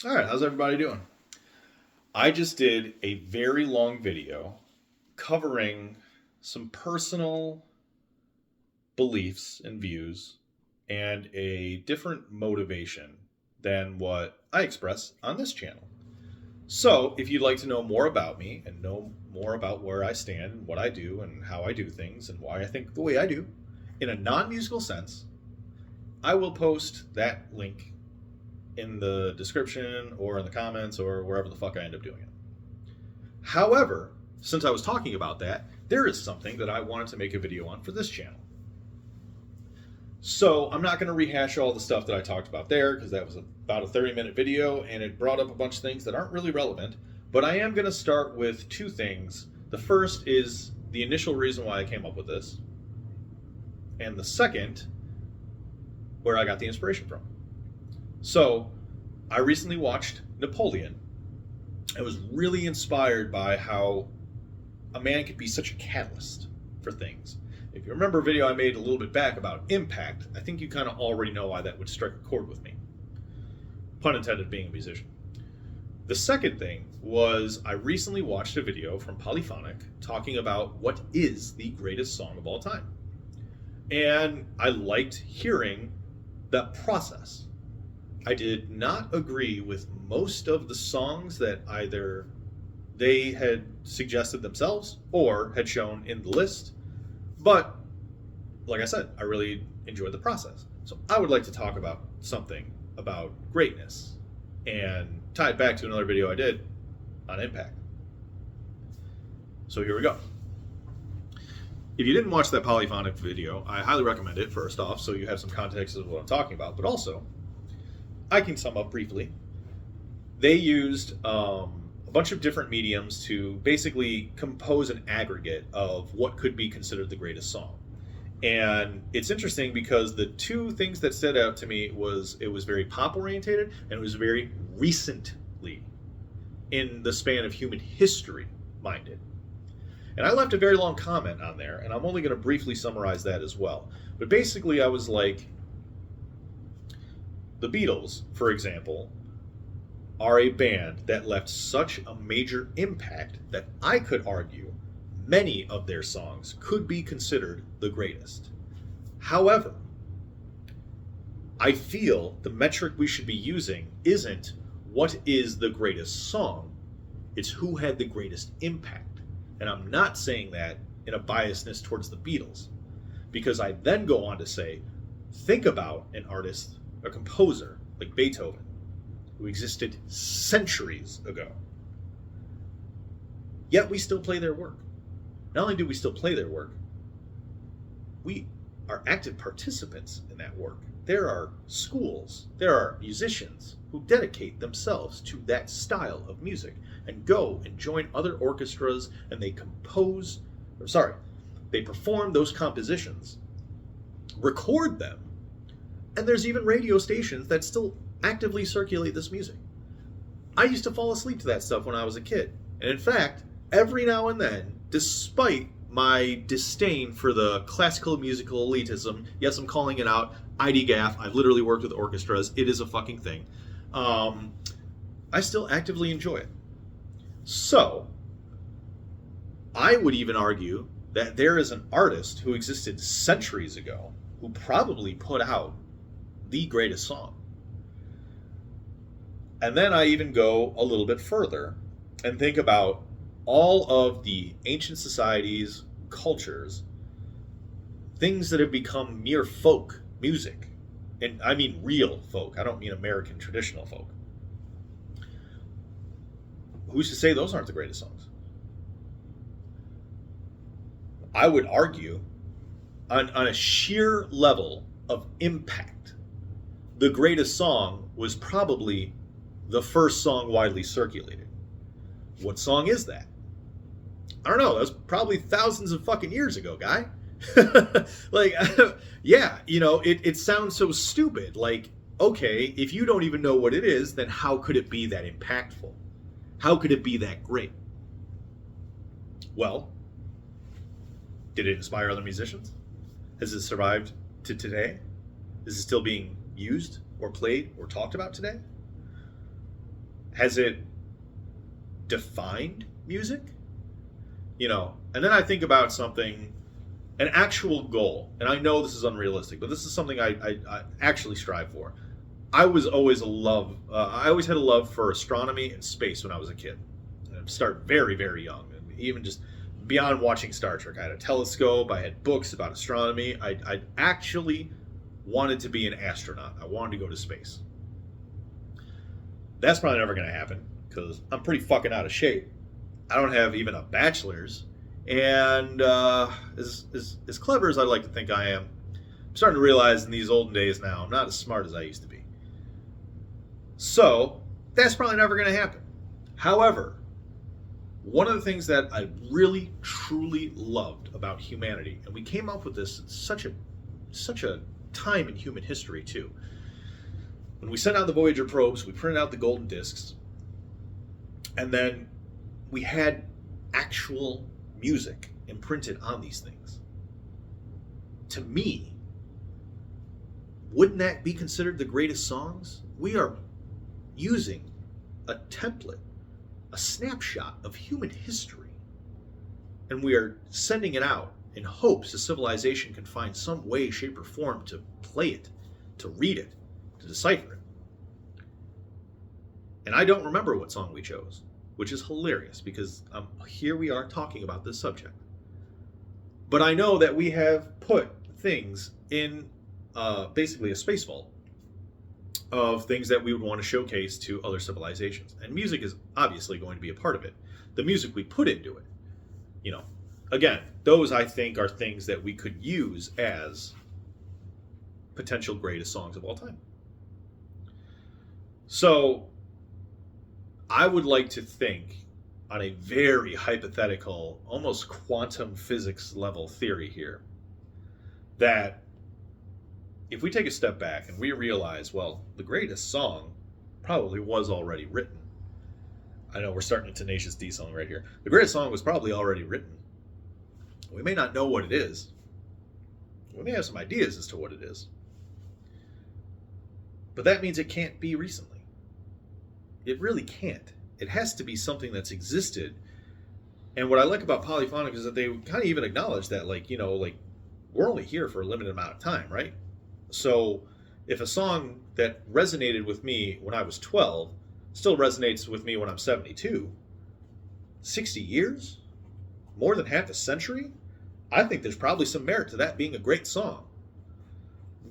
All right, how's everybody doing? I just did a very long video covering some personal beliefs and views and a different motivation than what I express on this channel. So, if you'd like to know more about me and know more about where I stand and what I do and how I do things and why I think the way I do in a non musical sense, I will post that link in the description or in the comments or wherever the fuck I end up doing it. However, since I was talking about that, there is something that I wanted to make a video on for this channel. So I'm not going to rehash all the stuff that I talked about there because that was about a 30-minute video and it brought up a bunch of things that aren't really relevant. But I am going to start with two things. The first is the initial reason why I came up with this. And the second, where I got the inspiration from. So I recently watched Napoleon. I was really inspired by how a man could be such a catalyst for things. If you remember a video I made a little bit back about impact, I think you kind of already know why that would strike a chord with me. Pun intended, being a musician. The second thing was I recently watched a video from Polyphonic talking about what is the greatest song of all time. And I liked hearing that process. I did not agree with most of the songs that either they had suggested themselves or had shown in the list. But, like I said, I really enjoyed the process. So I would like to talk about something about greatness and tie it back to another video I did on impact. So here we go. If you didn't watch that Polyphonic video, I highly recommend it, first off, so you have some context of what I'm talking about. But also, I can sum up briefly. They used a bunch of different mediums to basically compose an aggregate of what could be considered the greatest song. And it's interesting because the two things that stood out to me was it was very pop orientated and it was very recently in the span of human history minded. And I left a very long comment on there, and I'm only going to briefly summarize that as well. But basically I was like, the Beatles, for example, are a band that left such a major impact that I could argue many of their songs could be considered the greatest. However, I feel the metric we should be using isn't what is the greatest song, it's who had the greatest impact. And I'm not saying that in a biasness towards the Beatles, because I then go on to say, think about an artist, a composer like Beethoven, who existed centuries ago. Yet we still play their work. Not only do we still play their work, we are active participants in that work. There are schools, there are musicians who dedicate themselves to that style of music and go and join other orchestras and they perform those compositions, record them, and there's even radio stations that still actively circulate this music. I used to fall asleep to that stuff when I was a kid. And in fact, every now and then, despite my disdain for the classical musical elitism, yes, I'm calling it out, IDGAF, I've literally worked with orchestras, it is a fucking thing, I still actively enjoy it. So, I would even argue that there is an artist who existed centuries ago who probably put out the greatest song. And then I even go a little bit further and think about all of the ancient societies, cultures, things that have become mere folk music. And I mean real folk. I don't mean American traditional folk. Who's to say those aren't the greatest songs? I would argue, on a sheer level of impact, the greatest song was probably the first song widely circulated. What song is that? I don't know. That was probably thousands of fucking years ago, guy. Like, yeah, you know, it sounds so stupid. Like, okay, if you don't even know what it is, then how could it be that impactful? How could it be that great? Well, did it inspire other musicians? Has it survived to today? Is it still being used or played or talked about today? Has it defined music? And then I think about something, an actual goal, and I know this is unrealistic, but this is something I actually strive for. I always had a love for astronomy and space when I was a kid. And start very, very young, and even just beyond watching Star Trek. I had a telescope. I had books about astronomy. I actually wanted to be an astronaut. I wanted to go to space. That's probably never going to happen because I'm pretty fucking out of shape. I don't have even a bachelor's, and as clever as I'd like to think I am, I'm starting to realize in these olden days now I'm not as smart as I used to be. So that's probably never going to happen. However, one of the things that I really truly loved about humanity, and we came up with this at such a time in human history too. When we sent out the Voyager probes, we printed out the golden discs, and then we had actual music imprinted on these things. To me, wouldn't that be considered the greatest songs? We are using a template, a snapshot of human history, and we are sending it out in hopes the civilization can find some way, shape, or form to play it, to read it, to decipher it. And I don't remember what song we chose, which is hilarious because here we are talking about this subject. But I know that we have put things in basically a space vault of things that we would want to showcase to other civilizations. And music is obviously going to be a part of it. The music we put into it. Again, those I think are things that we could use as potential greatest songs of all time. So I would like to think on a very hypothetical, almost quantum physics level theory here, that if we take a step back and we realize, well, the greatest song probably was already written. I know we're starting a Tenacious D song right here. The greatest song was probably already written. We may not know what it is. We may have some ideas as to what it is. But that means it can't be recently. It really can't. It has to be something that's existed. And what I like about Polyphonic is that they kind of even acknowledge that, we're only here for a limited amount of time, right? So if a song that resonated with me when I was 12 still resonates with me when I'm 72, 60 years? More than half a century? I think there's probably some merit to that being a great song.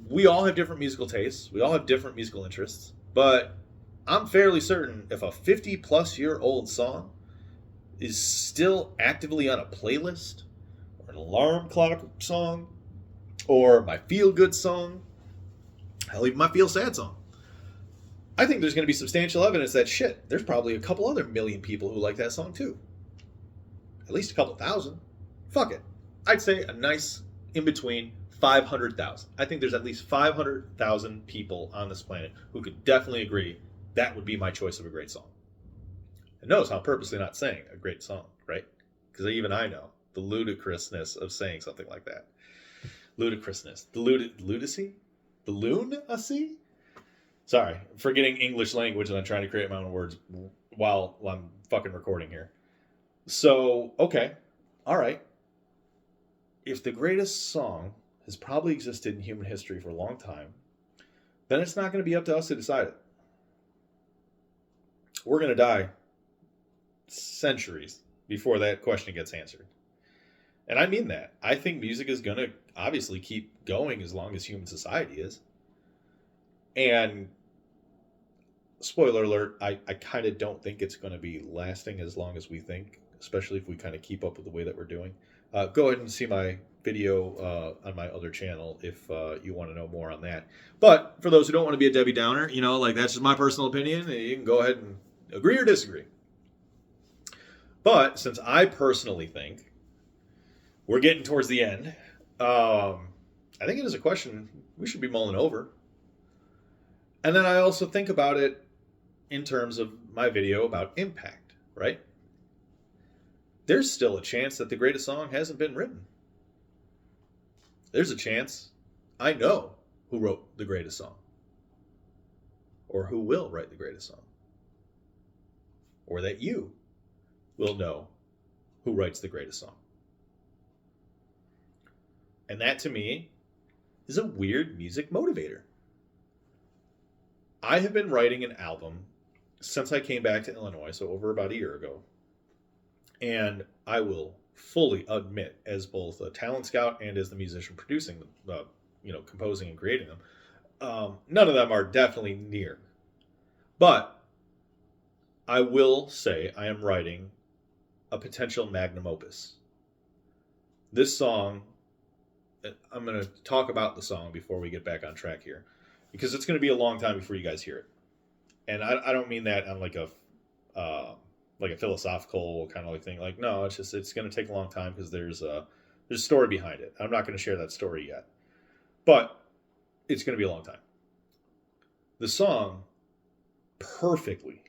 We all have different musical tastes. We all have different musical interests. But I'm fairly certain if a 50-plus-year-old song is still actively on a playlist, or an alarm clock song, or my feel-good song, hell, even my feel-sad song, I think there's going to be substantial evidence that, shit, there's probably a couple other million people who like that song too. At least a couple thousand. Fuck it. I'd say a nice in-between 500,000. I think there's at least 500,000 people on this planet who could definitely agree that would be my choice of a great song. And notice how I'm purposely not saying a great song, right? Because even I know the ludicrousness of saying something like that. Ludicrousness. The lunacy? The lunacy? Sorry, I'm forgetting English language and I'm trying to create my own words while I'm fucking recording here. So, okay. All right. If the greatest song has probably existed in human history for a long time, then it's not going to be up to us to decide it. We're going to die centuries before that question gets answered. And I mean that. I think music is going to obviously keep going as long as human society is. And spoiler alert, I kind of don't think it's going to be lasting as long as we think, especially if we kind of keep up with the way that we're doing. Go ahead and see my video on my other channel if you want to know more on that. But for those who don't want to be a Debbie Downer, that's just my personal opinion. You can go ahead and agree or disagree. But since I personally think we're getting towards the end, I think it is a question we should be mulling over. And then I also think about it in terms of my video about impact, right? There's still a chance that the greatest song hasn't been written. There's a chance I know who wrote the greatest song. Or who will write the greatest song. or that you will know who writes the greatest song. And that to me is a weird music motivator. I have been writing an album since I came back to Illinois, so over about a year ago. And I will fully admit, as both a talent scout and as the musician producing them, composing and creating them, none of them are definitely near. But I will say I am writing a potential magnum opus. This song, I'm going to talk about the song before we get back on track here, because it's going to be a long time before you guys hear it. And I don't mean that on like a philosophical kind of like thing. Like, no, it's going to take a long time because there's a story behind it. I'm not going to share that story yet, but it's going to be a long time. The song perfectly,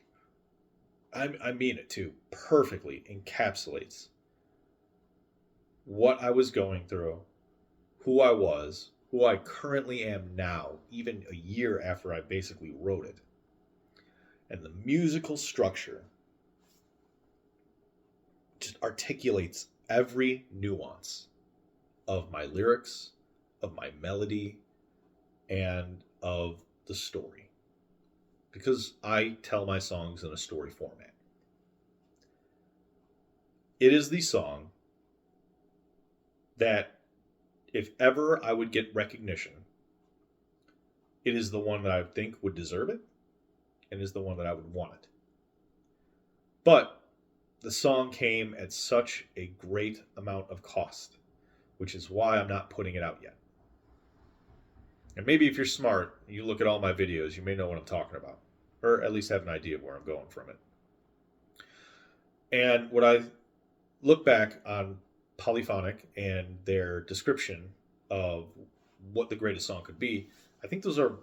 I mean it too, perfectly encapsulates what I was going through, who I was, who I currently am now, even a year after I basically wrote it. And the musical structure just articulates every nuance of my lyrics, of my melody, and of the story. Because I tell my songs in a story format. It is the song that, if ever I would get recognition, it is the one that I think would deserve it, and is the one that I would want it. But the song came at such a great amount of cost, which is why I'm not putting it out yet. And maybe if you're smart, you look at all my videos, you may know what I'm talking about, or at least have an idea of where I'm going from it. And when I look back on Polyphonic and their description of what the greatest song could be, I think those are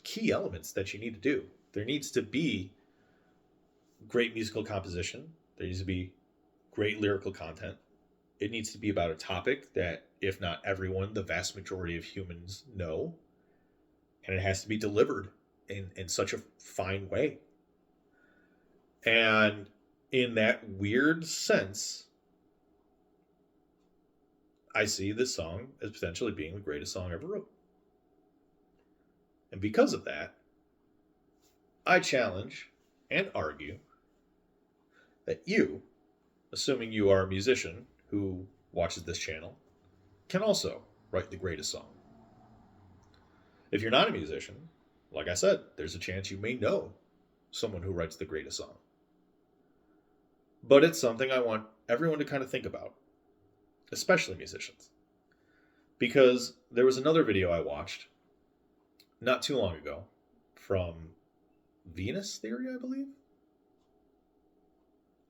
key elements that you need to do. There needs to be great musical composition. There needs to be great lyrical content. It needs to be about a topic that, if not everyone, the vast majority of humans know. And it has to be delivered in such a fine way. And in that weird sense, I see this song as potentially being the greatest song ever wrote. And because of that, I challenge and argue that you, assuming you are a musician who watches this channel, can also write the greatest song. If you're not a musician, like I said, there's a chance you may know someone who writes the greatest song. But it's something I want everyone to kind of think about, especially musicians. Because there was another video I watched not too long ago from Venus Theory, I believe.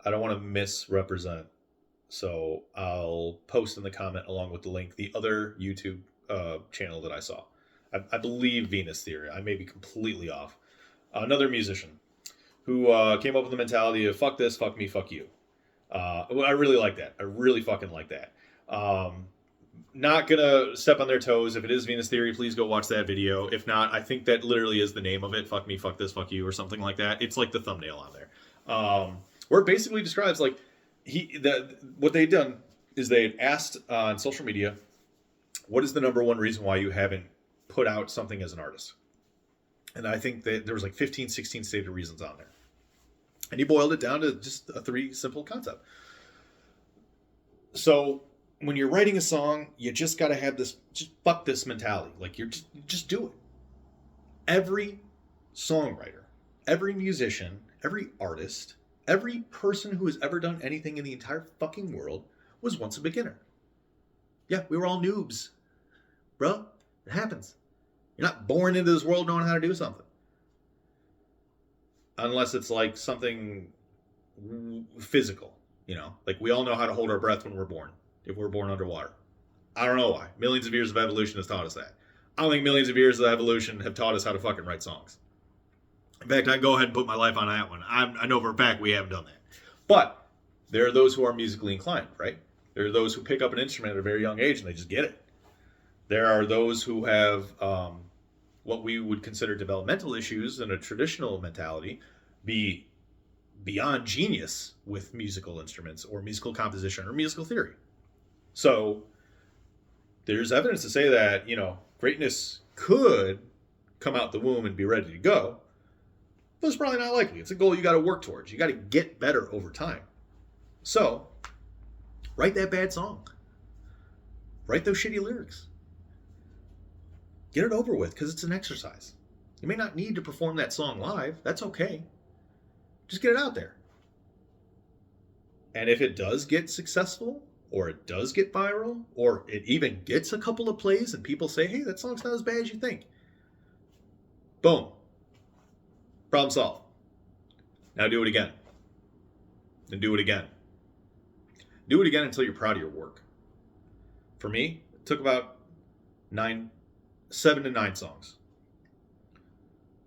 I don't want to misrepresent, so I'll post in the comment along with the link the other YouTube channel that I saw. I believe Venus Theory. I may be completely off. Another musician who came up with the mentality of fuck this, fuck me, fuck you. I really like that. I really fucking like that. Not gonna step on their toes. If it is Venus Theory, please go watch that video. If not, I think that literally is the name of it. Fuck me, fuck this, fuck you, or something like that. It's like the thumbnail on there. Where it basically describes like what they'd done is they had asked on social media, what is the number one reason why you haven't put out something as an artist? And I think that there was like 15, 16 stated reasons on there. And he boiled it down to just a 3 simple concept. So when you're writing a song, you just got to have this, just fuck this mentality. Like you just do it. Every songwriter, every musician, every artist, every person who has ever done anything in the entire fucking world was once a beginner. Yeah, we were all noobs. Bro, it happens. You're not born into this world knowing how to do something. Unless it's like something physical, like we all know how to hold our breath when we're born, if we're born underwater. I don't know why. Millions of years of evolution has taught us that. I don't think millions of years of evolution have taught us how to fucking write songs. In fact, I can go ahead and put my life on that one. I know for a fact we haven't done that. But there are those who are musically inclined, right? There are those who pick up an instrument at a very young age and they just get it. There are those who have what we would consider developmental issues in a traditional mentality, be beyond genius with musical instruments or musical composition or musical theory. So there's evidence to say that, greatness could come out the womb and be ready to go, but it's probably not likely. It's a goal you got to work towards. You got to get better over time. So write that bad song. Write those shitty lyrics. Get it over with, because it's an exercise. You may not need to perform that song live. That's okay. Just get it out there. And if it does get successful, or it does get viral, or it even gets a couple of plays and people say, hey, that song's not as bad as you think. Boom. Problem solved. Now do it again. Then do it again. Do it again until you're proud of your work. For me, it took about 7 to 9 songs.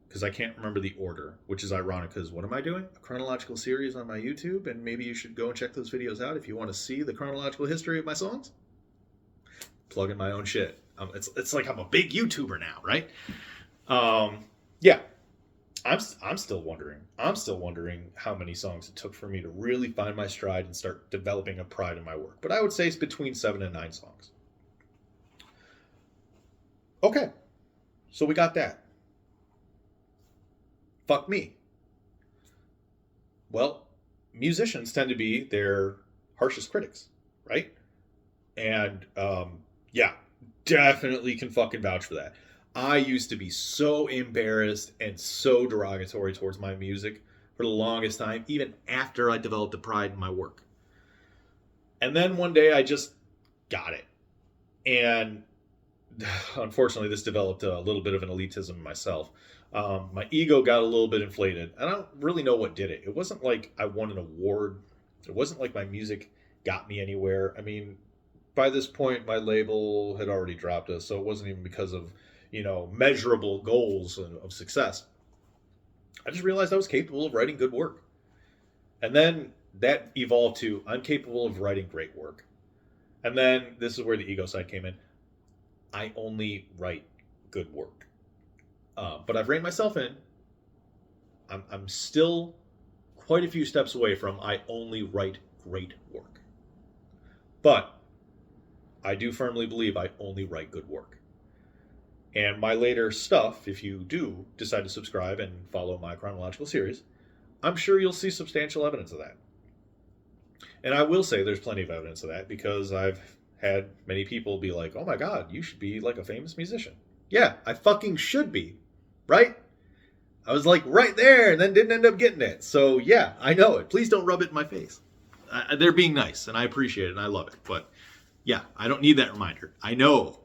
Because I can't remember the order, which is ironic, because what am I doing? A chronological series on my YouTube, and maybe you should go and check those videos out if you want to see the chronological history of my songs. Plugging my own shit. It's like I'm a big YouTuber now, right? Yeah. I'm still wondering. I'm still wondering how many songs it took for me to really find my stride and start developing a pride in my work. But I would say it's between 7 and 9 songs. Okay. So we got that. Fuck me. Well, musicians tend to be their harshest critics, right? And yeah, definitely can fucking vouch for that. I used to be so embarrassed and so derogatory towards my music for the longest time, even after I developed a pride in my work. And then one day I just got it. And unfortunately, this developed a little bit of an elitism in myself. My ego got a little bit inflated. I don't really know what did it. It wasn't like I won an award. It wasn't like my music got me anywhere. I mean, by this point, my label had already dropped us, so it wasn't even because of, measurable goals of success. I just realized I was capable of writing good work. And then that evolved to, I'm capable of writing great work. And then this is where the ego side came in. I only write good work. But I've reined myself in. I'm still quite a few steps away from I only write great work. But I do firmly believe I only write good work. And my later stuff, if you do decide to subscribe and follow my chronological series, I'm sure you'll see substantial evidence of that. And I will say there's plenty of evidence of that, because I've had many people be like, oh my God, you should be like a famous musician. Yeah, I fucking should be, right? I was like right there and then didn't end up getting it. So yeah, I know it. Please don't rub it in my face. They're being nice and I appreciate it and I love it. But yeah, I don't need that reminder. I know.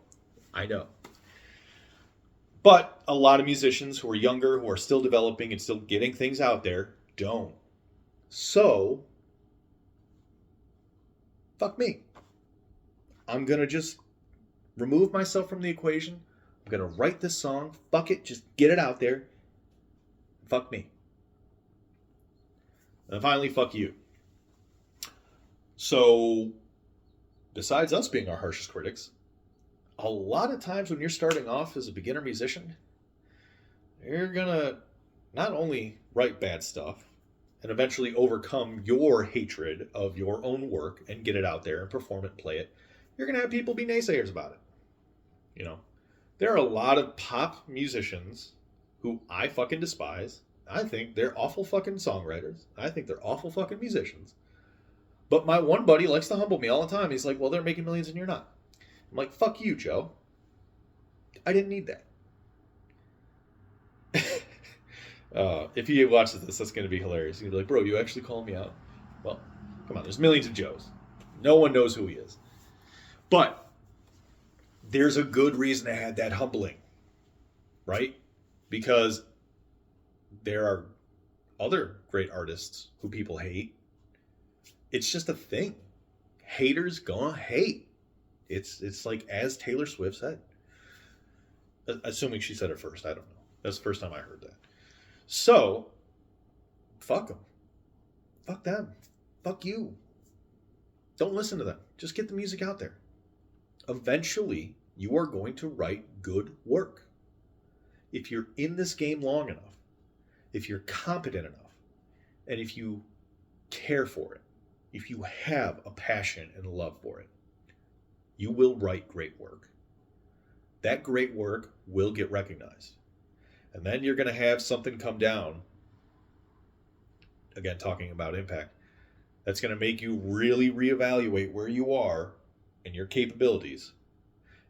But a lot of musicians who are younger, who are still developing and still getting things out there, don't. So, fuck me. I'm going to just remove myself from the equation. I'm going to write this song. Fuck it. Just get it out there. Fuck me. And finally, fuck you. So, besides us being our harshest critics, a lot of times when you're starting off as a beginner musician, you're going to not only write bad stuff and eventually overcome your hatred of your own work and get it out there and perform it and play it, you're going to have people be naysayers about it. There are a lot of pop musicians who I fucking despise. I think they're awful fucking songwriters. I think they're awful fucking musicians. But my one buddy likes to humble me all the time. He's like, well, they're making millions and you're not. I'm like, fuck you, Joe. I didn't need that. If he watches this, that's going to be hilarious. He'll be like, bro, you actually called me out? Well, come on, there's millions of Joes. No one knows who he is. But there's a good reason to have that humbling, right? Because there are other great artists who people hate. It's just a thing. Haters gonna hate. It's like, as Taylor Swift said. Assuming she said it first, I don't know. That's the first time I heard that. So, fuck them. Fuck them. Fuck you. Don't listen to them. Just get the music out there. Eventually, you are going to write good work. If you're in this game long enough, if you're competent enough, And if you care for it, if you have a passion and love for it, you will write great work. That great work will get recognized. And then you're going to have something come down, again, talking about impact, that's going to make you really reevaluate where you are and your capabilities.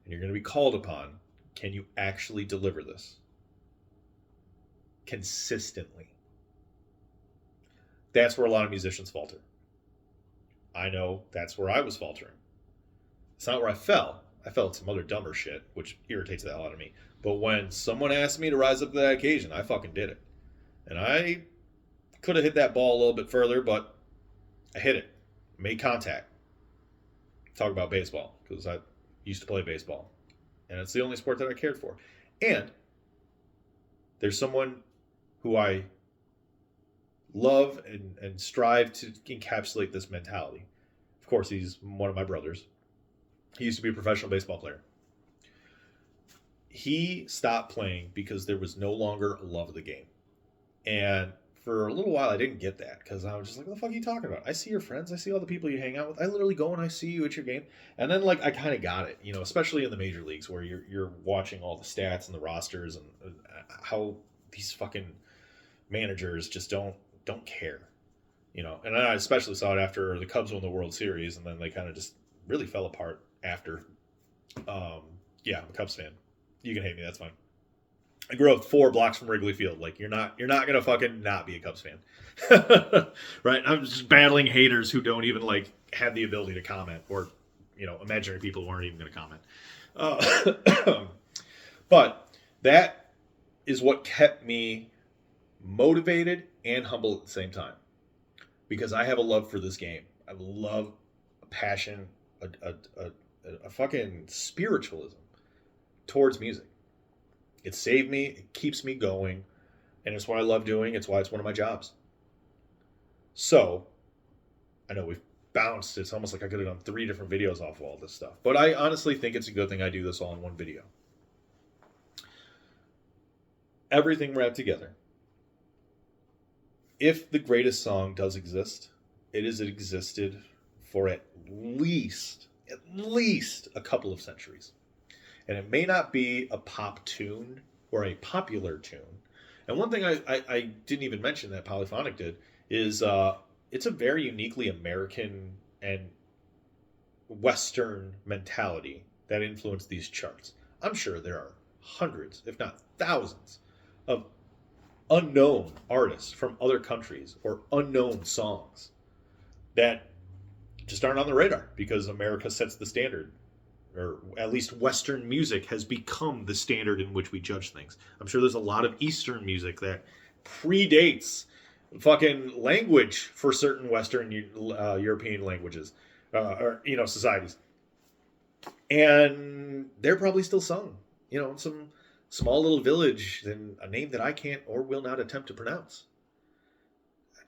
And you're going to be called upon. Can you actually deliver this consistently? That's where a lot of musicians falter. I know that's where I was faltering. It's not where I fell. I fell at some other dumber shit, which irritates the hell out of me. But when someone asked me to rise up to that occasion, I fucking did it. And I could have hit that ball a little bit further, but I hit it. Made contact. Talk about baseball, because I used to play baseball. And it's the only sport that I cared for. And there's someone who I love and strive to encapsulate this mentality. Of course, he's one of my brothers. He used to be a professional baseball player. He stopped playing because there was no longer a love of the game. And for a little while, I didn't get that, because I was just like, what the fuck are you talking about? I see your friends. I see all the people you hang out with. I literally go and I see you at your game. And then, like, I kind of got it, especially in the major leagues where you're watching all the stats and the rosters and how these fucking managers just don't care, And I especially saw it after the Cubs won the World Series, and then they kind of just really fell apart after. Yeah, I'm a Cubs fan. You can hate me, that's fine. I grew up 4 blocks from Wrigley Field. Like, you're not gonna fucking not be a Cubs fan, right? I'm just battling haters who don't even like have the ability to comment, or imaginary people who aren't even gonna comment. But that is what kept me motivated and humble at the same time, because I have a love for this game. I love a passion, a fucking spiritualism towards music. It saved me, it keeps me going, and it's what I love doing. It's why it's one of my jobs. So, I know we've bounced. It's almost like I could have done 3 different videos off of all this stuff. But I honestly think it's a good thing I do this all in one video. Everything wrapped together. If the greatest song does exist, it has existed for at least a couple of centuries. And it may not be a pop tune or a popular tune. And one thing I didn't even mention that Polyphonic did is it's a very uniquely American and Western mentality that influenced these charts. I'm sure there are hundreds, if not thousands, of unknown artists from other countries or unknown songs that just aren't on the radar because America sets the standard. Or at least Western music has become the standard in which we judge things. I'm sure there's a lot of Eastern music that predates fucking language for certain Western European languages, or societies, and they're probably still sung, in some small little village in a name that I can't or will not attempt to pronounce.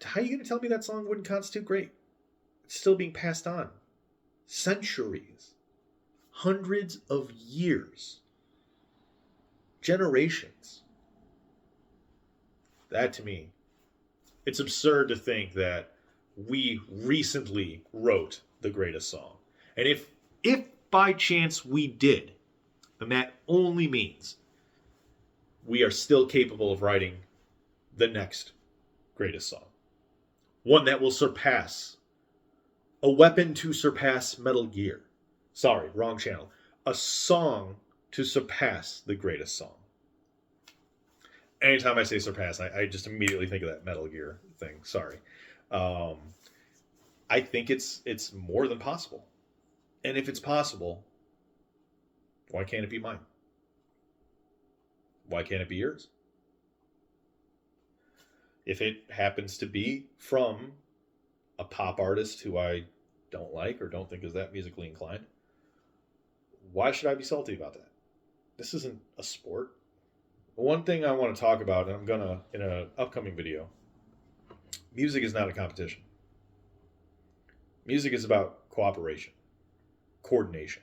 How are you going to tell me that song wouldn't constitute great? It's still being passed on, centuries. Hundreds of years. Generations. That, to me, it's absurd to think that we recently wrote the greatest song. And if by chance we did, then that only means we are still capable of writing the next greatest song. One that will surpass, a weapon to surpass Metal Gear. Sorry, wrong channel. A song to surpass the greatest song. Anytime I say surpass, I just immediately think of that Metal Gear thing. Sorry. I think it's more than possible. And if it's possible, why can't it be mine? Why can't it be yours? If it happens to be from a pop artist who I don't like or don't think is that musically inclined, why should I be salty about that? This isn't a sport. One thing I want to talk about, and I'm going to, in an upcoming video, music is not a competition. Music is about cooperation, coordination,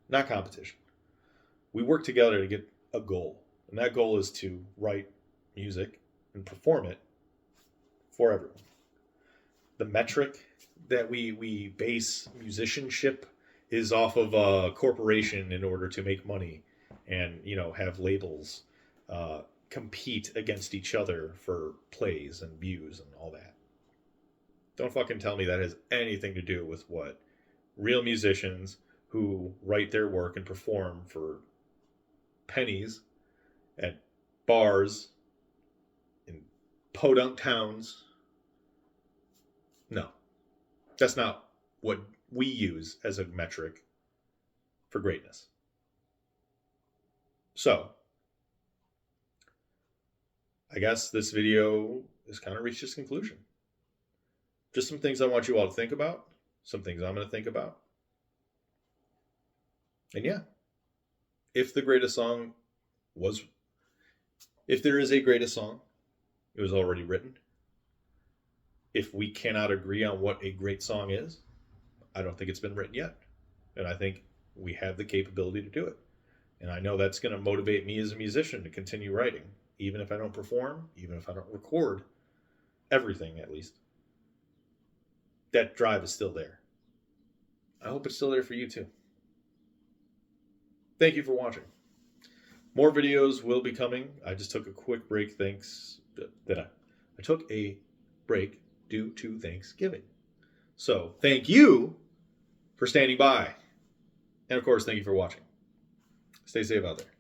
not competition. We work together to get a goal, and that goal is to write music and perform it for everyone. The metric that we base musicianship is off of a corporation in order to make money and, you know, have labels compete against each other for plays and views and all that. Don't fucking tell me that has anything to do with what real musicians who write their work and perform for pennies at bars in podunk towns. No, that's not what we use as a metric for greatness. So, I guess this video has kind of reached its conclusion. Just some things I want you all to think about, some things I'm going to think about. And yeah, if there is a greatest song, it was already written. If we cannot agree on what a great song is, I don't think it's been written yet. And I think we have the capability to do it. And I know that's going to motivate me as a musician to continue writing, even if I don't perform, even if I don't record everything, at least. That drive is still there. I hope it's still there for you too. Thank you for watching. More videos will be coming. I just took a quick break. I took a break due to Thanksgiving. So thank you for standing by. And of course, thank you for watching. Stay safe out there.